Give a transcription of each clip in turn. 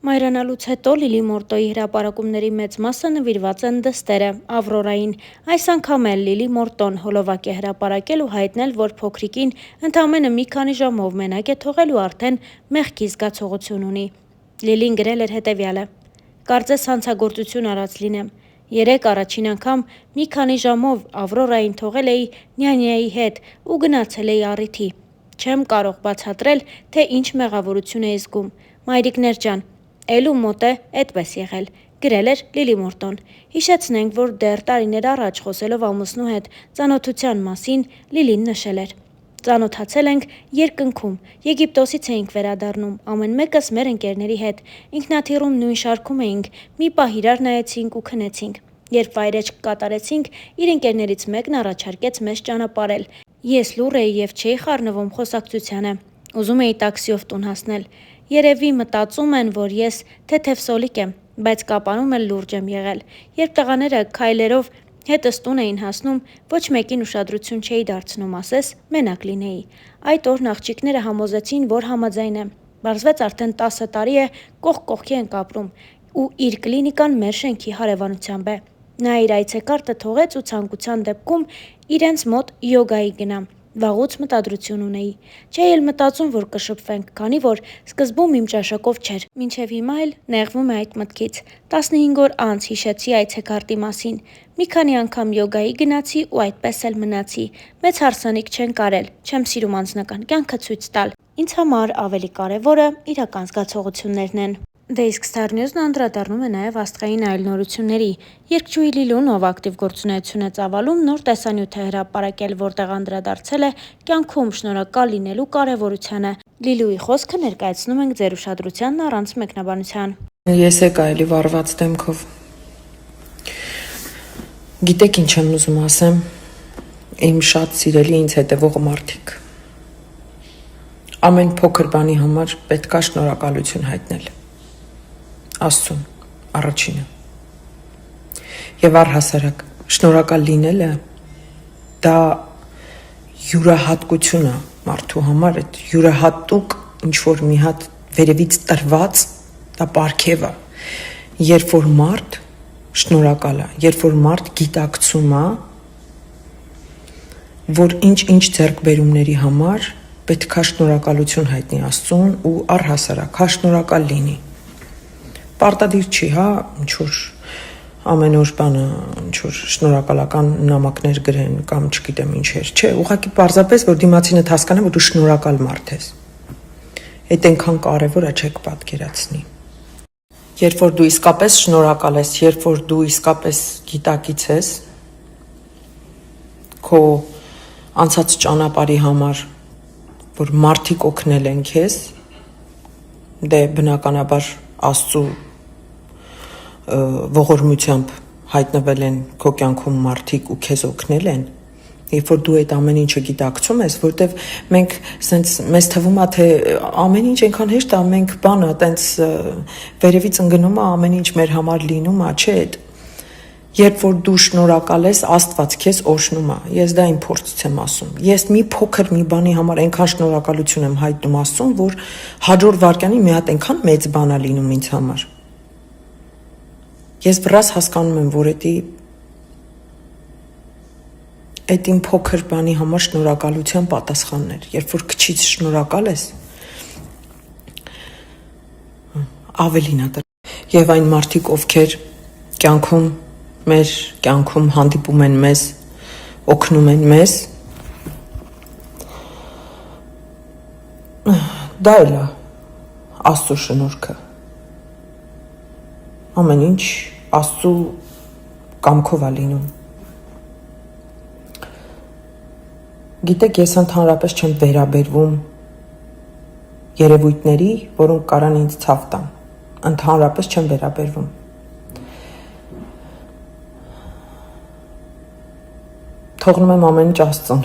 Մայրանալուց հետո Լիլի Մորտոյի հրապարակումների մեծ մասը նվիրված են դստերը, Ավրորային։ Այս անգամ էլ Լիլի Մորտոն հոլովակ է հրապարակել ու հայտնել, որ փոքրիկին ընդամենը մի քանի ժամով մենակ է թողել ու արդեն մեղքի զգացողություն ունի։ Լիլին գրել էր հետևյալը. «Կարծես հանցագործություն արած լինեմ։ Երեկ առաջին անգամ մի քանի ժամով Ավրորային թողել էի նյանյայի հետ ու գնացել էի առիթի։ Չեմ կարող բացատրել, թե ինչ մեղավորություն էի զգում։ Մայրիկներ ջան, էլու մոտ է էդպես եղել», գրել էր Լիլի Մորտոն։ Հիշեցնենք, որ դեռ տարիներ առաջ խոսելով ամուսնու հետ ծանոթության մասին Լիլին նշել էր. «Ծանոթացել ենք երկնքում, Եգիպտոսից էինք վերադառնում, ամեն մեկս մեր ընկերների հետ, ինքնաթիռում նույն շարքում էինք, մի պահ իրար նայեցինք ու քնեցինք։ Երբ վայրէջք կատարեցինք, իր ընկերներից մեկն առաջարկեց մեզ ճանապարհել։ Ես լուռ էի եւ չէի խառնվում խոսակցությանը։ Ուզում էի տաքսիով տուն հասնել։ Երևի մտածում են, որ ես թեթևսոլիկ եմ, բայց կապանում էլ լուրջ եմ եղել։ Երբ տղաները քայլերով հետս տուն էին հասնում, ոչ մեկին ուշադրություն չէի դարձնում, ասես մենակ լինեի։ Այդ օրն աղջիկները համոզեցին, որ համաձայն եմ։ Պարզվեց արդեն 10 տարի է կողք կողքի ենք ապրում ու իր կլինիկան մեր շենքի հարևանությամբ է։ Նա իր այցեկարտը թողեց ու ցանկության դեպքում իրենց մոտ յոգայի գնամ։ Վաղուց մտադրություն ունեի։ Չէի էլ մտածում, որ կշփվենք, քանի որ սկզբում իմ ճաշակով չէր։ Մինչև հիմա էլ նեղվում է այդ մտքից։ 15 օր անց հիշեցի այցեկարտի մասին։ Մի քանի անգամ յոգայի գնացի ու այդպես էլ մնացի։ Մեծ հարսանիք չեն կարել։ Չեմ սիրում անձնական կյանքը ցույց տալ։ Ինձ համար ավելի կարևորը իրական զգացողություններն են»։ Դե իսկ Star News-ն անդրադառնում է նաև աստղային այլ նորությունների։ Երգչուհի Լիլուն, ով ակտիվ գործունեություն է ծավալում, նոր տեսանյութ է հրապարակել, որտեղ անդրադարձել է կյանքում շնորհակալ լինելու կարևորությանը։ Լիլուի խոսքը ներկայացնում ենք ձեր ուշադրությանն առանց մեկնաբանության։ Եսեք այլի վառված դեմքով։ Գիտեք ինչ եմ ուզում ասեմ, իմ շատ սիրելի ինձ հետևող մարդիկ։ Ամեն փոքր բանի համար պետք է շնորհակալություն հայտնել։ Աստծուն, առաջինը։ Եվ առհասարակ շնորհակալ լինելը դա յուրահատկություն է մարդու համար, այդ յուրահատուկ ինչ-որ մի հատ վերևից տրված, դա պարգև է, երբ որ մարդ շնորհակալ է, երբ որ մարդ գիտակցում է, որ ինչ-ինչ ձեռքբերումների համար պետք է շնորհակալություն հայտնի Աստծուն ու առհասարակ հա շնորհակալ լինի։ Պարտադիր չի, հա, ինչ-որ ամեն օր բանը, ինչ-որ շնորհակալական նամակներ գրեն կամ չգիտեմ ինչեր, չէ, ուղղակի պարզապես, որ դիմացինդ հասկանա, որ դու շնորհակալ մարդ ես։ Այդ այնքան կարևոր է, չեք պատկերացնի։ Երբ որ դու իսկապես շնորհակալ ես, երբ որ դու իսկապես գիտակից ես քո անցած ճանապարհի համար, որ մարդիկ օգնել են քեզ, դե բնականաբար Աստծու ողորմությամբ հայտնվել են քո կյանքում մարդիկ ու քեզ օգնել են, երբ որ դու այդ ամեն ինչը գիտակցում ես, որտեվ մենք սենց մեզ թվում է, թե ամեն ինչ այնքան հեշտ է, մենք բանը տենց վերևից ընկնում է, ամեն ինչ մեր համար լինում է, չէ, երբ որ դու շնորհակալ ես, Աստված քեզ օրհնում է։ Ես դա իմ փորձից եմ ասում։ Ես մի փոքր մի բանի համար այնքան շնորհակալություն եմ հայտնում Աստծուն, որ հաջորդ վայրկյանին մի հատ այնքան մեծ բան է լինում ինձ համար։ Ես վրաս հասկանում եմ, որ այդ իմ փոքր բանի համար շնորհակալության պատասխանն էր։ Երբ որ քչից շնորհակալ ես, ավելին է դրան։ Եվ այն մարդիկ, ովքեր մեր կյանքում հանդիպում են մեզ, օգնում են մեզ, դա էլ է Աստծո շնորհքը։ Ամեն ինչ Աստծո կամքով է լինում։ Գիտեք, ես ընդհանրապես չեմ վերաբերվում երևույթների, որոնք կարան ինձ ցավ տան։ Ընդհանրապես չեմ վերաբերվում։ Թողնում եմ ամեն ինչ Աստծուն,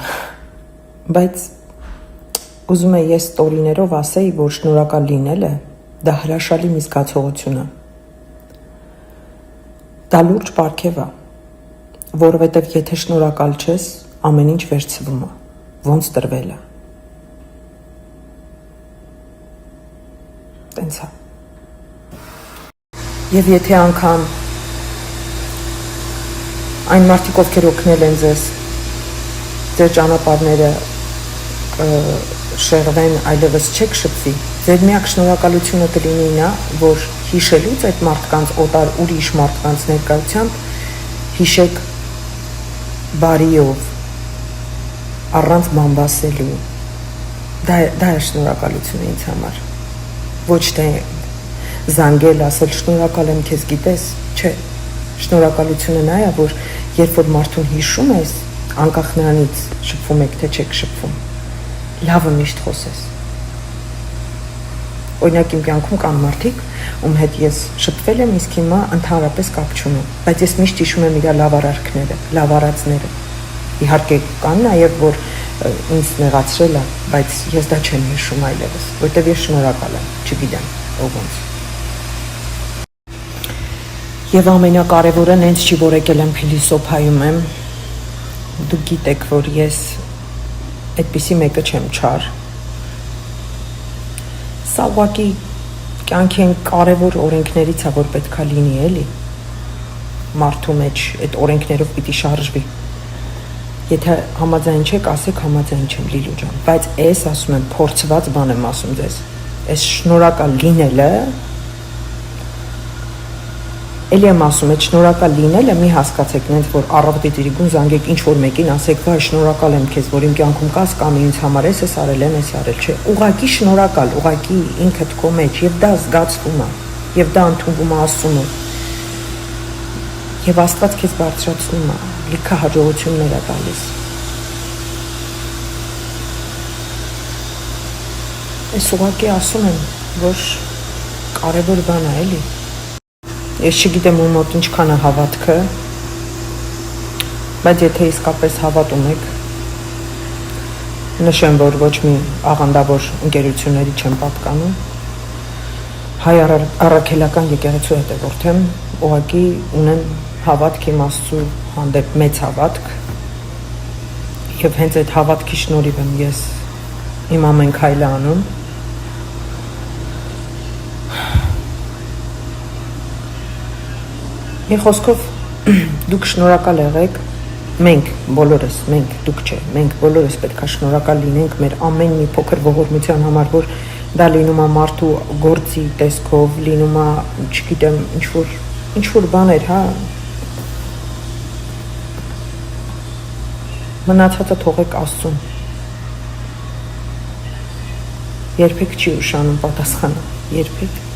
բայց ուզում եմ ես ստորիներով ասեի, որ շնորհակալ լինելը դա հրաշալի մի զգացողություն է։ Դա լուրջ պարգև է, որովհետև եթե շնորհակալ չես, ամեն ինչ վերցվում է, ոնց տրվել է։ Տենց է։ Եվ եթե անգամ այն մարդիկ, ովքեր օգնել են ձեզ, ձեր ճանապարհները շեղվեն, այլևս չեք շփվի, ձեր միակ շնորհակալությունը կլինի նա, որ հիշելուց այդ մարդկանց օտար ուրիշ մարդկանց ներկայությամբ հիշեք բարիով, առանց բամբասելու։ Դա է շնորհակալությունը ինձ համար։ Ոչ թե զանգել, ասել շնորհակալ եմ քեզ, գիտես, չէ։ Շնորհակալությունը նա է, որ երբ որ մարդուն հիշում ես, անկախ նրանից շփվում եք, թե չեք շփվում, լավը միշտ խոսես։ Օրինակ իմ կյանքում կան մարդիկ, ում հետ ես շփվել եմ, իսկ հիմա ընդհանրապես կապ չունեմ, բայց ես միշտ հիշում եմ իր լավ արարքները, լավ արածները։ Իհարկե կան նաև, որ ինձ նեղացրել է, բայց ես դա չեմ հիշում այլևս, որտեղ ես շնորհակալ եմ, չգիտեմ ով ոնց։ Եվ ամենակարևորը նենց չի, որ եկել եմ փիլիսոփայում եմ, դուք գիտեք, որ ես այդպիսի մեկը չեմ չար։ Սա ուղղակի կյանքի են կարևոր օրենքներից է, որ պետքա լինի, էլի։ Մարդու մեջ այդ օրենքներով պիտի շարժվի։ Եթե համաձայն չեք, ասեք համաձայն չեմ, Լիլու ջան, բայց ես ասում եմ, փորձված բան եմ ասում ձեզ։ Այս շնորհակալ լինելը, էլի եմ ասում, այդ շնորհակալ լինելը մի հասկացեք, նենց որ առավոտի ծիրիկուն զանգեք ինչ-որ մեկին, ասեք, վայ, շնորհակալ եմ քեզ, որ իմ կյանքում կաս կամ ինձ համար ես արել եմ, ես արել, չէ։ Ուղղակի շնորհակալ, ուղղակի ինքդ քո մեջ, եւ դա զգացվում է, եւ դա ընդունվում է Աստծուն։ Եվ Աստված քեզ բարձրացնում է, լիքը հաջողություններ է տալիս։ Ես ուղղակի ասում եմ, որ կարևոր բան է, էլի։ Ես չգիտեմ ում մոտ ինչքան է հավատքը, բայց եթե իսկապես հավատում եք, նշեմ, որ ոչ մի աղանդավոր ընկերությունների չեմ պատկանում, հայ առաքելական եկեղեցու հետևորդ եմ, ուղղակի ունեմ հավատք իմ Աստծու հանդեպ մեծ հավատք, եւ հենց այդ հավատքի շնորհիվ եմ ես իմ ամեն քայլը անում։ Մի խոսքով դուք շնորհակալ եղեք, մենք բոլորս, մենք դուք չէ, մենք բոլորս պետք է շնորհակալ լինենք մեր ամեն մի փոքր ողորմության համար, որ դա լինում է մարդու գործի տեսքով, լինում է, չգիտեմ, ինչ-որ բաներ, հա։ Մնացածը թողեք Աստծուն։ Երբեք չի ուշանում պատասխանը, երբեք։